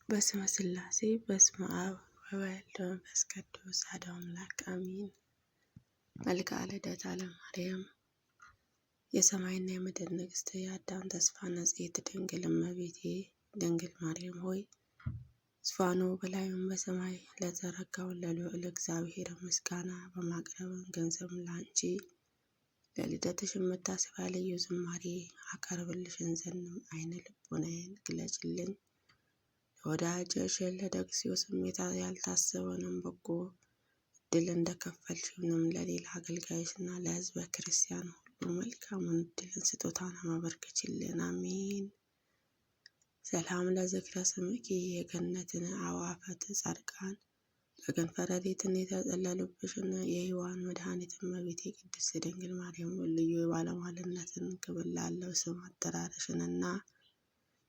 በስመ ሥላሴ በስመ አብ ወወልድ ወመንፈስ ቅዱስ አሐዱ አምላክ አሜን። መልክአ ልደታ ለማርያም የሰማይና የምድር ንግሥት የአዳም ተስፋ ንጽሕት ድንግል እመቤቴ ድንግል ማርያም ሆይ ዙፋኑ በላዩም በሰማይ ለዘረጋው ለልዑል እግዚአብሔር ምስጋና በማቅረብ ገንዘብ ላንቺ ለልደትሽ መታሰቢያ ልዩ ዝማሬ አቀርብልሽን ዘንድም ዓይነ ልቦናዬን ግለጭልኝ። ለወዳጅሽ ለደቅሲው ስሜታ ያልታሰበንም በጎ እድል እንደከፈልሽንም ለሌላ አገልጋይሽና ለሕዝበ ክርስቲያን ሁሉ መልካሙን እድልን ስጦታን አበርክችልን። አሜን። ሰላም ለዝክረ ስምኪ የገነትን አዕዋፈት ጻድቃን በከንፈረ ሌሊትን የተጠለሉብሽን የሕያዋን መድኃኒት እመቤቴ ቅድስት ድንግል ማርያም ልዩ የባለሟልነትን ክብር ላለው ስም አጠራርሽንና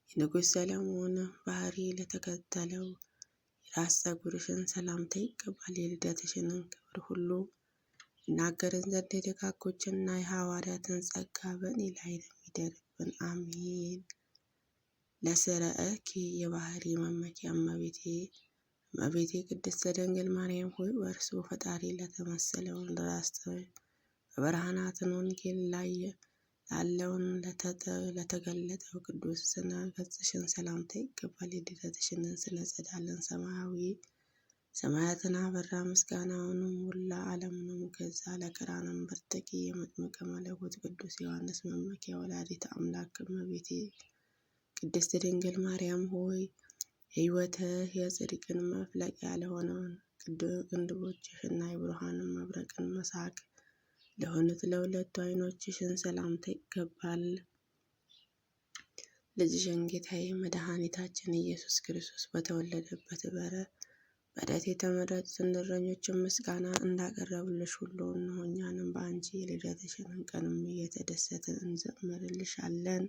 የንጉሥ ሰለሞን ባህሪ ለተከተለው የራስ ፀጉርሽን ሰላምታ ይገባል። የልደትሽንን ክብር ሁሉ እናገርን ዘንድ የደጋጎችና የሐዋርያትን ጸጋ በእኔ ላይ ለሚደርብን አሜን። ለስርዓኪ የባህሪ መመኪያ እመቤቴ ቅድስት ድንግል ማርያም ሆይ በእርሱ ፈጣሪ ለተመሰለውን ራስ በብርሃናትን ወንጌል ላይ ላለውን ለተገለጠው ቅዱስ ስነ ገጽሽን ሰላምታ ይገባል። የልደትሽንን ስለ ጸዳለን ሰማያትን አበራ ምስጋናውንም ሞላ ዓለምንም ገዛ። ለቀራንም በርተኪ የመጥምቀ መለኮት ቅዱስ ዮሐንስ መመኪያ ወላዲተ አምላክ እመቤቴ ቅድስት ድንግል ማርያም ሆይ የሕይወት የጽድቅን መፍለቂያ ለሆነውን ቅንድቦችሽና የብርሃንን መብረቅን መሳቅ ለሆኑት ለሁለቱ ዓይኖችሽን ሰላምታ ይገባል። ልጅሽን ጌታዬ መድኃኒታችን ኢየሱስ ክርስቶስ በተወለደበት በዕለት የተመረጡትን እረኞችን ምስጋና እንዳቀረቡልሽ ሁሉ እነሆ እኛንም በአንቺ የልደትሽን ቀንም እየተደሰትን እንዘምርልሻለን።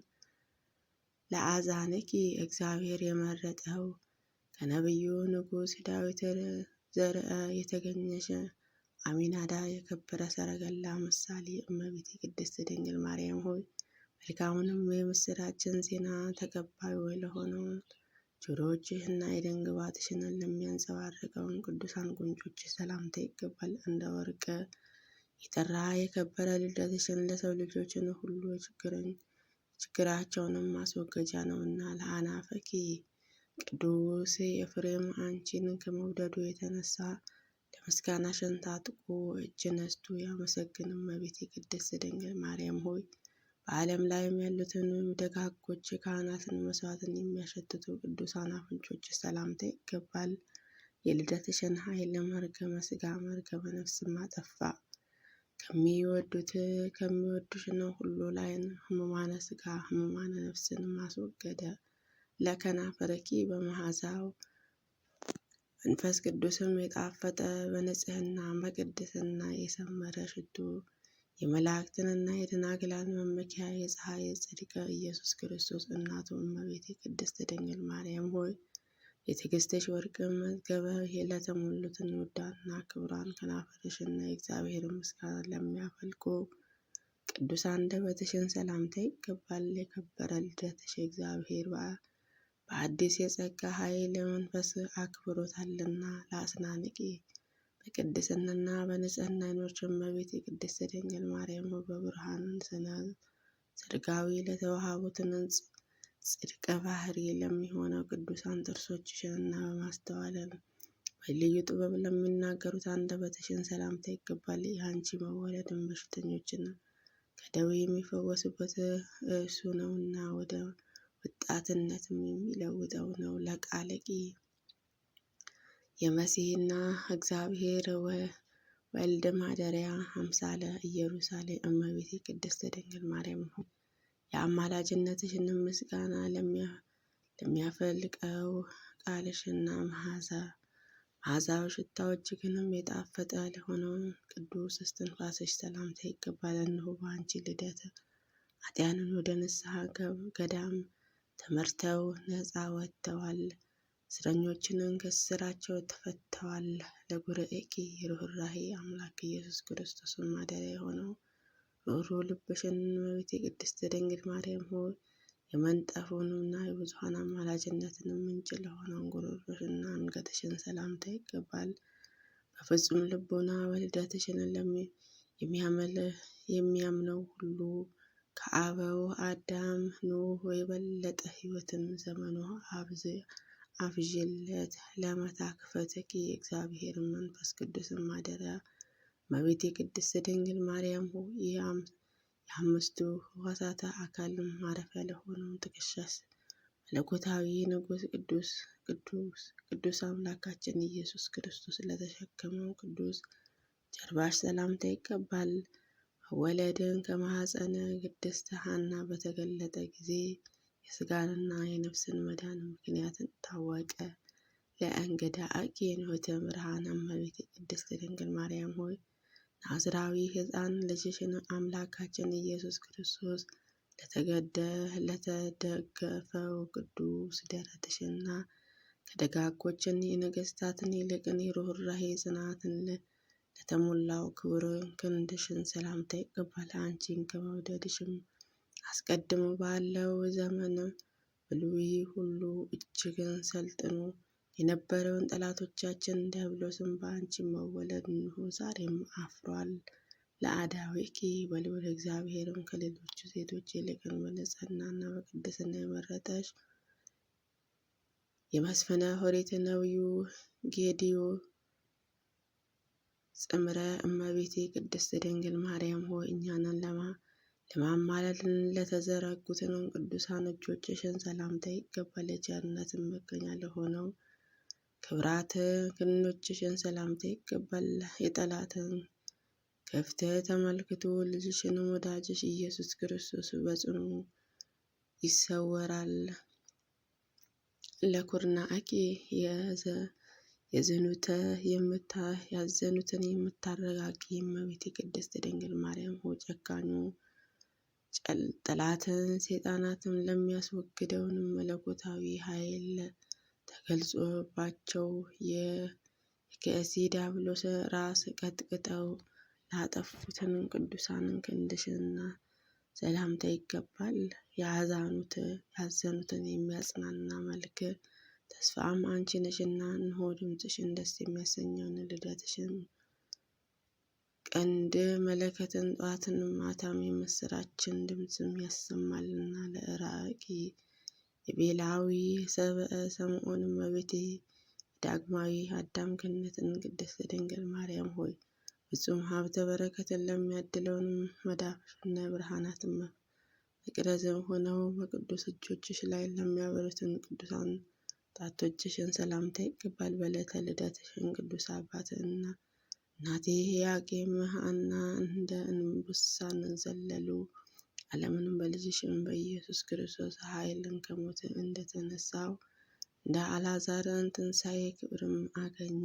ለአዛንኪ እግዚአብሔር የመረጠው ከነቢዩ ንጉሥ ዳዊት ዘርአ የተገኘሽ አሚናዳ የከበረ ሰረገላ ምሳሌ እመቤቴ ቅድስት ድንግል ማርያም ሆይ መልካሙንም የምስራችን ዜና ተቀባዩ ለሆነውን ጆሮዎችሽና የደም ግባትሽን ለሚያንጸባርቀውን ቅዱሳን ጉንጮችሽ ሰላምታ ይገባል። እንደ ወርቅ የጠራ የከበረ ልደትሽን ለሰው ልጆችን ሁሉ ችግራቸውንም ማስወገጃ ነውና ለአናፈኪ ቅዱስ ኤፍሬም አንቺን ከመውደዱ የተነሳ ለምስጋናሽን ታጥቆ እጅ ነስቶ ያመሰግን። እመቤቴ ቅድስት ድንግል ማርያም ሆይ በዓለም ላይም ያሉትን ደጋጎች ካህናትን መስዋዕትን የሚያሸትቱ ቅዱሳን አፍንጮች ሰላምታ ይገባል። የልደትሽን ኃይል መርገመ ሥጋ መርገመ ነፍስም አጠፋ። ከሚወዱሽ ነው ሁሉ ላይን ሕሙማነ ሥጋ ሕሙማነ ነፍስን ማስወገደ። ለከናፈርኪ በመዓዛው መንፈስ ቅዱስም የጣፈጠ በንጽሕና በቅድስና የሰመረ ሽቱ የመላእክትንና የደናግላን መመኪያ የፀሐይ ጽድቅ ኢየሱስ ክርስቶስ እናቱ እመቤቴ ቅድስት ድንግል ማርያም ሆይ የትዕግስትሽ ወርቅ መዝገበ ለተሞሉትን ውዳና ክቡራን ከናፈርሽና የእግዚአብሔር ምስጋና ለሚያፈልቁ ቅዱስ አንደበትሽን ሰላምታ ይገባል። የከበረ ልደትሽ እግዚአብሔር በአዲስ የጸጋ ኃይል መንፈስ አክብሮታልና ለአስናንቂ በቅድስናና በንጽሕና ይኖርሽ እመቤቴ ቅድስት ድንግል ማርያም በብርሃን ስነ ጽድቃዊ ለተዋሃቡትን ጽድቀ ባህሪ ለሚሆነው ቅዱሳን ጥርሶችሽንና በማስተዋል በልዩ ጥበብ ለሚናገሩት አንደበትሽን ሰላምታ ይገባል። የአንቺ መወለድን በሽተኞችን ከደዌ የሚፈወሱበት እርሱ ነውና ወደ ወጣትነትም የሚለውጠው ነው። ለቃለቂ የመሲህና እግዚአብሔር ወልድ ማደሪያ አምሳለ ኢየሩሳሌም እመቤቴ ቅድስት ድንግል ማርያም ሆይ የአማላጅነትሽን ምስጋና ለሚያፈልቀው ቃልሽና መዓዛው ሽታው እጅግንም የጣፈጠ ለሆነው ቅዱስ እስትንፋስሽ ሰላምታ ይገባል። እነሆ በአንቺ ልደት ኃጥአንን ወደ ንስሐ ገዳም ተመርተው ነፃ ወጥተዋል። እስረኞችንን ከእስራቸው ተፈተዋል። ለጉርኤኪ የርኅራኄ አምላክ ኢየሱስ ክርስቶስን ማደሪያ የሆነው ሩሩ ልብሽን እመቤቴ ቅድስት ድንግል ማርያም ሆይ የመንጠፉንና የብዙኃን አማላጅነትንም ምንጭ ለሆነውን ጉሮሮሽና አንገትሽን ሰላምታ ይገባል። በፍጹም ልቦና በልደትሽን የሚያምነው ሁሉ ከአበው አዳም ኖህ የበለጠ ሕይወትን ዘመኑ አብዥለት። ለመታ ክፈትኪ የእግዚአብሔር መንፈስ ቅዱስን ማደሪያ እመቤቴ ቅድስት ድንግል ማርያም ሆይ የአምስቱ ሕዋሳተ አካልን ማረፊያ ለሆነው ትከሻሽ መለኮታዊ ንጉሥ ቅዱስ አምላካችን ኢየሱስ ክርስቶስ ለተሸከመው ቅዱስ ጀርባሽ ሰላምታ ይገባል። መወለድን ከማኅፀነ ቅድስት ሐና በተገለጠ ጊዜ የሥጋንና የነፍስን መዳን ምክንያትን ታወቀ። ለእንግዳ ንሆተ ብርሃን እመቤቴ ቅድስት ድንግል ማርያም ሆይ ናዝራዊ ሕፃን ልጅሽን አምላካችን ኢየሱስ ክርስቶስ ለተደገፈው ቅዱስ ደረትሽና ከደጋጎችን የነገሥታትን ይልቅን የርኅራኄ ጽናትን ለተሞላው ክቡር ክንድሽን ሰላምታ ይገባል። አንቺን ከመውደድሽም አስቀድሞ ባለው ዘመን ብሉይ ሁሉ እጅግን ሰልጥኖ የነበረውን ጠላቶቻችን ዲያብሎስን በአንቺ መወለድ እንሆ ዛሬም አፍሯል። ለአዳዊኪ በልዑል እግዚአብሔርም ከሌሎቹ ሴቶች ይልቅን በንጽሕናና በቅድስና የመረጠሽ የመስፍነ ኦሪት ነቢዩ ጌዴዎ ጽምረ እመቤቴ ቅድስት ድንግል ማርያም ሆይ እኛንን ለማማለድ ለተዘረጉትን ቅዱሳን እጆችሽን ሰላምታ ይገባል። የቸርነትን መገኛ ለሆነው ክብራት ክንዶችሽን ሰላምታ ይገባል። የጠላትን ከፍተህ ተመልክቶ ልጅሽን ወዳጅሽ ኢየሱስ ክርስቶስ በጽኑ ይሰወራል። ለኩርናአኪ ያዘኑትን የምታረጋጊ እመቤቴ ቅድስት ድንግል ማርያም ሆይ ጨካኙ ጠላትን ሰይጣናትን ለሚያስወግደውን መለኮታዊ ኃይል ተገልጾባቸው የከእሲ ዲያብሎስ ራስ ቀጥቅጠው ላጠፉትን ቅዱሳንን ክንድሽና ሰላምታ ይገባል። ያዘኑትን የሚያጽናና መልክ ተስፋም አንቺ ነሽና እንሆ ድምፅሽን ደስ የሚያሰኘውን ልደትሽን ቀንድ መለከትን ጠዋትን ማታም የምስራችን ድምፅም ያሰማልና። ለእራቂ የቤላዊ ሰብአ ሰምዖን እመቤቴ ዳግማዊ አዳም ገነትን ቅድስት ድንግል ማርያም ሆይ ፍጹም ሀብተ በረከትን ለሚያድለውን መዳፍሽና ብርሃናትን መቅረዝም ሆነው በቅዱስ እጆችሽ ላይ ለሚያበሩትን ቅዱሳን ጣቶችሽን ሰላምታ ይገባል። በዕለተ ልደትሽን ቅዱስ አባትና እናቴ ኢያቄም ሐና እንደ እንቡሳን ዘለሉ። ዓለምንም በልጅሽም በኢየሱስ ክርስቶስ ኃይልን ከሞት እንደተነሳው እንደ አልዓዛርን ትንሣኤ ክብርም አገኘ።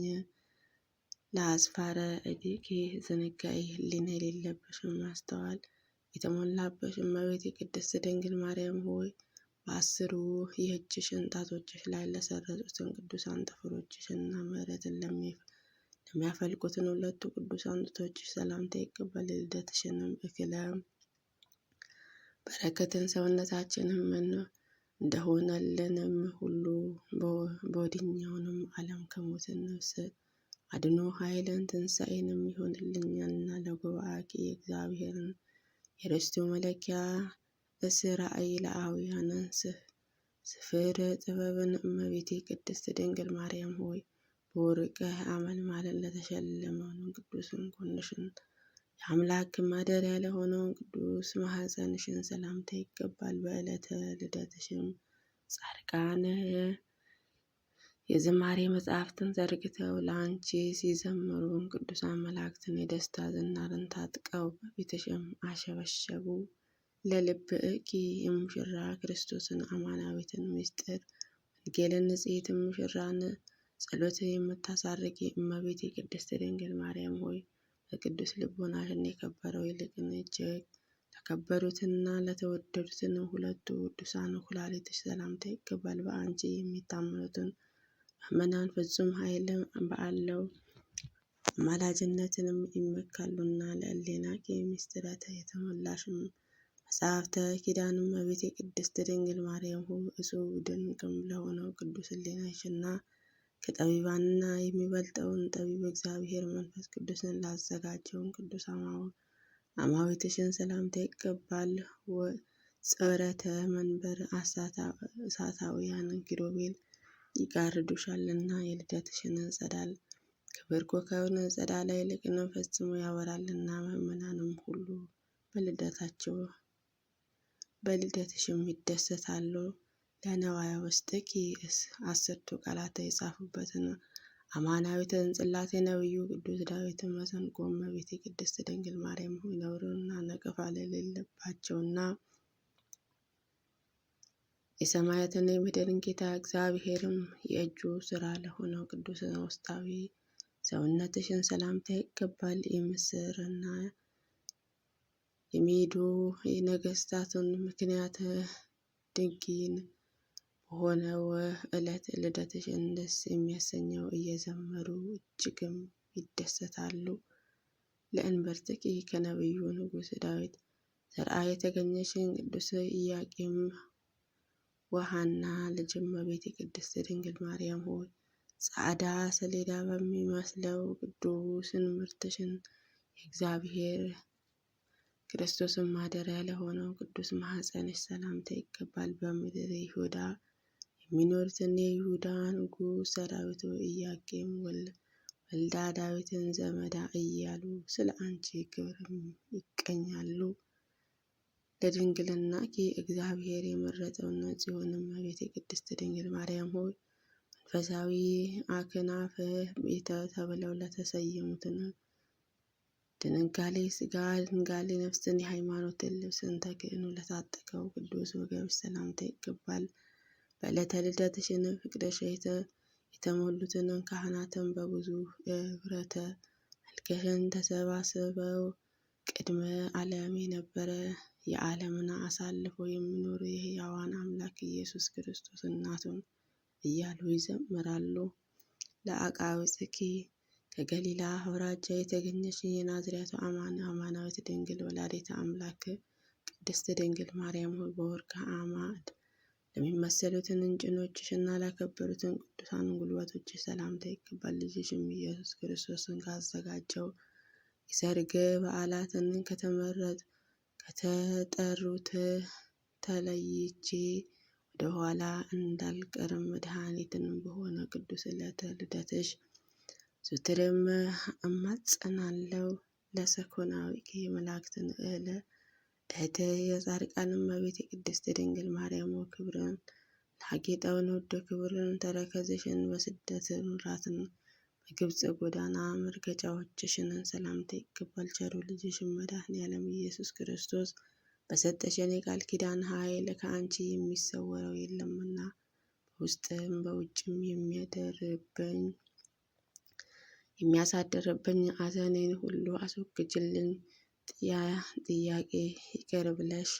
ለአስፋረ እዴኪ ዝንጋኤ ሕሊና የሌለብሽም ማስተዋል የተሞላበሽ እመቤቴ ቅድስት ድንግል ማርያም ሆይ በአስሩ የእጅሽን ጣቶችሽ ላይ ለሰረጹትን ቅዱሳን ጥፍሮችሽና ምሕረትን ለሚያፈልቁትን ሁለቱ ቅዱሳን ጡቶችሽ ሰላምታ ይገባል። ልደትሽንም እክለ በረከትን ሰውነታችንም እንደሆነልንም ሁሉ በወዲኛውንም ዓለም ከሞትን ነፍስ አድኖ ኃይልን ትንሣኤንም ይሆንልኛልና። ለጉባኤኪ የእግዚአብሔርን የርስቱ መለኪያ እስራኤል ለአውያንን ስፍር ጥበብን እመቤቴ ቅድስት ድንግል ማርያም ሆይ በወርቀ አመልማልን ለተሸለመውን ቅዱስን ጎንሽን የአምላክ ማደሪያ ለሆነውን ቅዱስ ማኅፀንሽን ሰላምታ ይገባል። በዕለተ ልደትሽም ጻድቃን የዝማሬ መጽሐፍትን ዘርግተው ለአንቺ ሲዘምሩ ቅዱሳን መላእክትን የደስታ ዝናርን ታጥቀው በፊትሽም አሸበሸቡ። ለልብኪ የሙሽራ ክርስቶስን አማናዊትን ምስጢር ወንጌልን ንጽሕት ሙሽራን ጸሎት የምታሳርጊ እመቤቴ ቅድስት ድንግል ማርያም ሆይ በቅዱስ ልቦናሽን የከበረው ይልቅን እጅግ ለከበሩትና ለተወደዱትን ሁለቱ ቅዱሳን ኩላሊትሽ ሰላምታ ይገባል። በአንቺ የሚታመኑትን ምእመናን ፍጹም ኃይል ባለው አማላጅነትንም ይመካሉና። ለእሌናኪ ምስጢራተ የተሞላሽም መጽሐፍተ ኪዳን እመቤቴ ቅድስት ድንግል ማርያም ሆይ እጹብ ድንቅም ለሆነው ቅዱስ ሕሊናሽና ከጠቢባንና የሚበልጠውን ጠቢብ እግዚአብሔር መንፈስ ቅዱስን ላዘጋጀውን ቅዱስ አማዊትሽን ሰላምታ ይገባል። ጸረተ መንበር እሳታውያን ኪሩቤል ይጋርዱሻልና የልደትሽን ጸዳል ክብር ኮከብን ጸዳላ ይልቅን ፈጽሞ ያበራልና ምእመናንም ሁሉ በልደትሽም ይደሰታሉ። ለነዋያ ውስጥኪ 10ቱ ቃላት የጻፉበትን አማናዊትን ጽላት የነቢዩ ቅዱስ ዳዊትን መሰንቆ እመቤቴ ቅድስት ድንግል ማርያም ሆይ ነውርና ነቀፋ ለሌለባቸውና የሰማያትና የምድርን ጌታ እግዚአብሔርም የእጁ ስራ ለሆነው ቅዱስ ውስጣዊ ሰውነትሽን ሰላምታ ይገባል። የምስርና የሚሄዱ የነገስታትን ምክንያት ድንጊን በሆነው ዕለት ልደትሽን ደስ የሚያሰኘው እየዘመሩ እጅግም ይደሰታሉ። ለእንበርትኪ ከነቢዩ ንጉሥ ዳዊት ዘርአ የተገኘሽን ቅዱስ ኢያቄም ወሐና ልጅ እመቤቴ ቅድስት ድንግል ማርያም ሆይ ጻዕዳ ሰሌዳ በሚመስለው ቅዱስን ምርትሽን የእግዚአብሔር ክርስቶስን ማደሪያ ለሆነው ቅዱስ ማኅፀንሽ ሰላምታ ይገባል። በምድር ይሁዳ የሚኖሩትን የይሁዳ ንጉሥ ሰራዊቱ ኢያቄም ወልዳ ዳዊትን ዘመዳ እያሉ ስለ አንቺ ክብርም ይቀኛሉ። ለድንግልናኪ እግዚአብሔር የመረጠውን ጽዮን እመቤቴ ቅድስት ድንግል ማርያም ሆይ መንፈሳዊ አክናፈ ቤተ ተብለው ለተሰየሙትን ድንጋሌ ሥጋ ድንጋሌ ነፍስን የሃይማኖትን ልብስን ተክህኖ ለታጠቀው ቅዱስ ወገብሽ ሰላምታ ይገባል። በዕለተ ልደትሽን ፍቅርሽ የተሞሉትን ካህናትን በብዙ ኅብረተ መልክሽን ተሰባስበው ቅድመ ዓለም የነበረ የዓለምን አሳልፎ የሚኖር የሕያዋን አምላክ ኢየሱስ ክርስቶስ እናቱን እያሉ ይዘምራሉ። ለአቃብጽኪ ከገሊላ አውራጃ የተገኘሽ የናዝሬቱ አማናዊት ድንግል ወላዲተ አምላክ ቅድስት ድንግል ማርያም ሆይ በወርቅ አዕማድ ለሚመሰሉትን እንጭኖችሽና ላከበሩትን ቅዱሳን ጉልበቶችሽ ሰላምታ ይገባል። ልጅሽም ኢየሱስ ክርስቶስን ካዘጋጀው የሰርግ በዓላትን ከተጠሩት ተለይቼ ወደ ኋላ እንዳልቀርም መድኃኒትን በሆነ ቅዱስ ዕለተ ልደትሽ ዘወትርም እማጸናለሁ። ለሰኮናዊኪ የመላእክትን እህት የጻድቃን እመቤት የቅድስት ድንግል ማርያም ክብርን ላጌጠውን ውድ ክብርን ተረከዝሽን በስደት ኑራትን በግብፅ ጎዳና መርገጫዎችሽን ሰላምታ ይገባል። ቸሩ ልጅሽን መድኃኔዓለም ኢየሱስ ክርስቶስ በሰጠሽን የቃል ኪዳን ኃይል ከአንቺ የሚሰወረው የለምና በውስጥም በውጭም የሚያሳድርብኝ ሐዘኔን ሁሉ አስወግጅልኝ። ጥያቄ ይቅር ብለሽ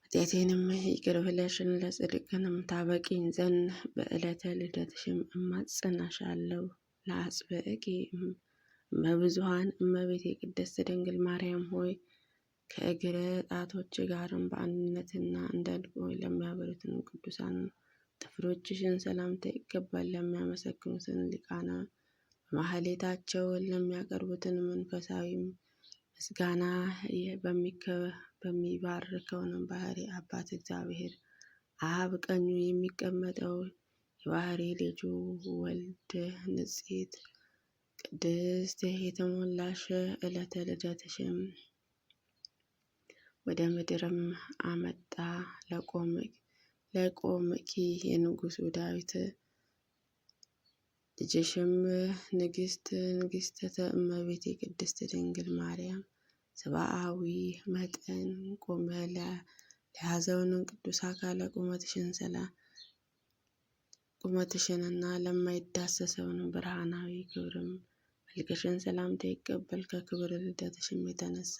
ኃጢአቴንም ይቅር ብለሽን ለጽድቅንም ታበቂኝ ዘንድ በዕለተ ልደትሽም እማጸናሻለሁ። ለአጽብዕኪ እመብዙኃን እመቤቴ ቅድስት ድንግል ማርያም ሆይ ከእግረ ጣቶች ጋርም በአንድነትና እንደ ዕንቁ ለሚያበሩትን ቅዱሳን ጥፍሮችሽን ሰላምታ ይገባል። ለሚያመሰግኑትን ሊቃነ በማህሌታቸው ለሚያቀርቡትን መንፈሳዊ ምስጋና በሚባርከውን ባህሪ አባት እግዚአብሔር አብ ቀኙ የሚቀመጠው የባህሪ ልጁ ወልድ ንጽሕት ቅድስት የተሞላሽ ዕለተ ልደትሽም ወደ ምድርም አመጣ። ለቆምኪ የንጉሡ ዳዊት ልጅሽም ንግሥተ እመቤቴ ቅድስት ድንግል ማርያም ሰብአዊ መጠን ቆመ ለያዘውን ቅዱስ አካለ ቁመትሽንና ለማይዳሰሰውን ብርሃናዊ ክብርም መልክሽን ሰላምታ ይቀበል። ከክብር ልደትሽም የተነሳ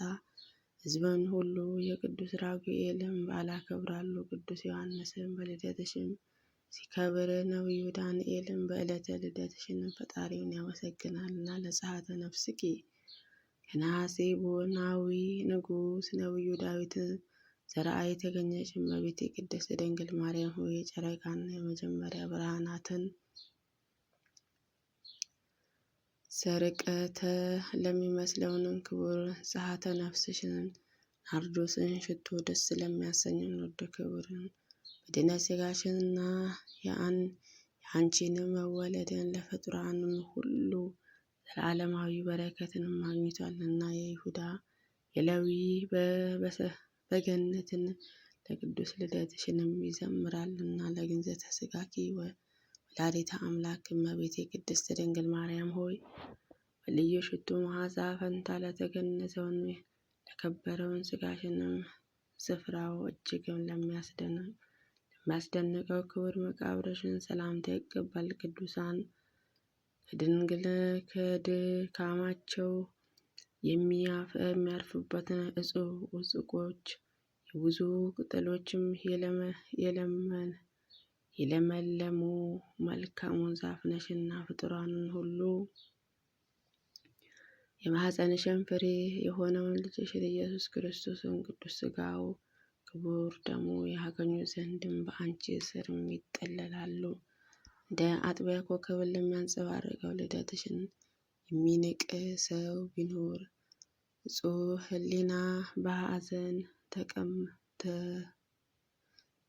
ሕዝብን ሁሉ የቅዱስ ራጉኤልን በዓል ያከብራሉ። ቅዱስ ዮሐንስም በልደትሽም ሲከብር ነቢዩ ዳንኤልም በዕለተ ልደትሽን ፈጣሪውን ያመሰግናልና። ለጸአተ ነፍስኪ ከናሴቦናዊ ንጉሥ ነቢዩ ዳዊት ዘርአ የተገኘች እመቤቴ ቅድስት ድንግል ማርያም ሆይ የጨረቃና የመጀመሪያ ብርሃናትን ሰርቀተ ለሚመስለውንም ክቡር ጸሐተ ነፍስሽን ናርዶስን ሽቶ ደስ ለሚያሰኘው ንርድ ክቡርን በድነት ሥጋሽንና የአንቺንም መወለድን ለፍጡራንም ሁሉ ዘላለማዊ በረከትን ማግኝቷልና የይሁዳ የሌዊ በገነትን ለቅዱስ ልደትሽንም ይዘምራልና ለግንዘተ ሥጋኪ ወላዲተ አምላክ እመቤቴ ቅድስት ድንግል ማርያም ሆይ በልዩ ሽቱ መዓዛ ፈንታ ለተገነዘውን ለከበረውን ሥጋሽንም ስፍራው እጅግም ለሚያስደንቀው ክቡር መቃብርሽን ሰላምታ ይገባል። ቅዱሳን ከድካማቸው የሚያርፉበትን ዕጹቆች የብዙ ቅጠሎችም የለመለሙ መልካሙን ዛፍ ነሽና ፍጡራንን ሁሉ የማኅፀንሽን ፍሬ የሆነውን ልጅሽን ኢየሱስ ክርስቶስን ቅዱስ ሥጋው ክቡር ደሙ ያገኙ ዘንድም በአንቺ ስርም ይጠለላሉ። እንደ አጥቢያ ኮከብን ለሚያንጸባርቀው ልደትሽን የሚንቅ ሰው ቢኖር ንጹሕ ሕሊና በሐዘን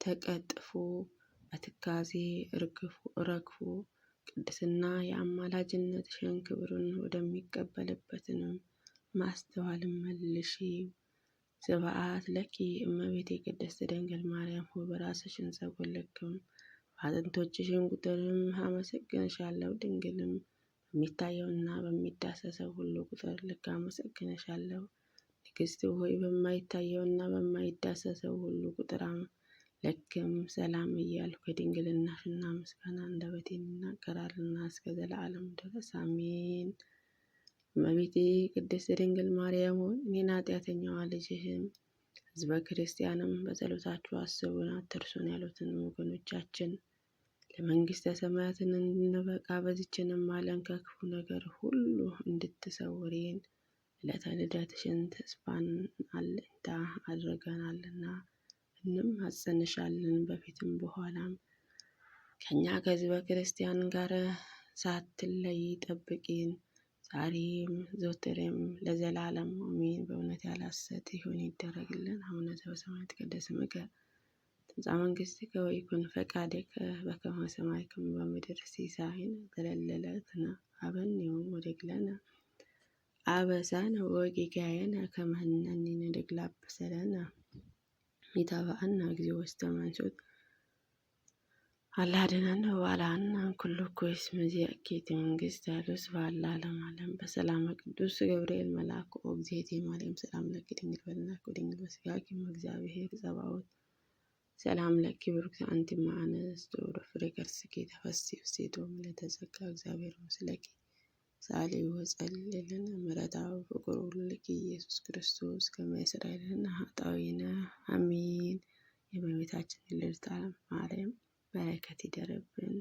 ተቀጥፎ በትካዜ ረግፎ ቅድስና የአማላጅነትሽን ክብርን ወደሚቀበልበትንም ማስተዋልን መልሺ። ስብሐት ለኪ እመቤቴ ቅድስት ድንግል ማርያም ሆይ በራስሽን ፀጉር ልክም በአጥንቶችሽን ቁጥርም አመሰግንሻለሁ። ድንግልም በሚታየውና በሚዳሰሰው ሁሉ ቁጥር ልክ አመሰግንሻለሁ። ንግሥት ሆይ በማይታየውና በማይዳሰሰው ሁሉ ቁጥር ልክም ሰላም እያልኩ የድንግልናሽና ምስጋና አንደበቴን ይናገራልና እስከ ዘላለም ድረስ አሜን። እመቤቴ ቅድስት ድንግል ማርያም ሆይ እኔን ኃጢአተኛዋ ልጅህን ሕዝበ ክርስቲያንም በጸሎታችሁ አስቡን አትርሱን ያሉትን ወገኖቻችን ለመንግሥተ ሰማያትን እንድንበቃ በዚችንም ዓለም ከክፉ ነገር ሁሉ እንድትሰውሬን ዕለተ ልደትሽን ተስፋን አለኝታ አድርገናልና እንማጸንሻለን። በፊትም በኋላም ከእኛ ከሕዝበ ክርስቲያን ጋር ሳትለይ ጠብቂን፣ ዛሬም ዘወትርም ለዘላለም አሜን። በእውነት ያለ ሐሰት ይሁን ይደረግልን። አቡነ ዘበሰማያት ይትቀደስ ስምከ ትምጻእ መንግሥትከ ወይኩን ፈቃድከ በከመ በሰማይ ከማሁ በምድር ሲሳየነ ዘለለዕለትነ ሀበነ ዮም ወኅድግ ለነ አበሳነ ወጌጋየነ ከመ ንሕነኒ ንኅድግ ለአበሰ ለነ ኢታብአነ እግዚኦ ውስተ መንሱት አላ አድኅነነ ወባልሐነ ኩሉ እኩይ እስመ ዚአኬቲ መንግሥት ኃይል ወስብሐት ለዓለመ ዓለም። በሰላመ ቅዱስ ገብርኤል መልአክ ኦ እግዝእቴ ማርያም ሰላም ለኪ ድንግል በድናኪ ወድንግል በሥጋኪ እግዚአብሔር ጸባኦት ሰላም ለኪ ብሩክት አንቲ እም አንስት ወፍሬ ከርሥኪ ተፈሥሒ ፍሥሕት ምልዕተ ጸጋ እግዚአብሔር ምስለኪ ሳሊ ወጸልይ ለነ ምሕረተ ፍቁር ወልድኪ ኢየሱስ ክርስቶስ ከመ ይስረይ ለነ ኃጣውኢነ አሜን። የእመቤታችን የልደታ ማርያም በረከት ይደርብን።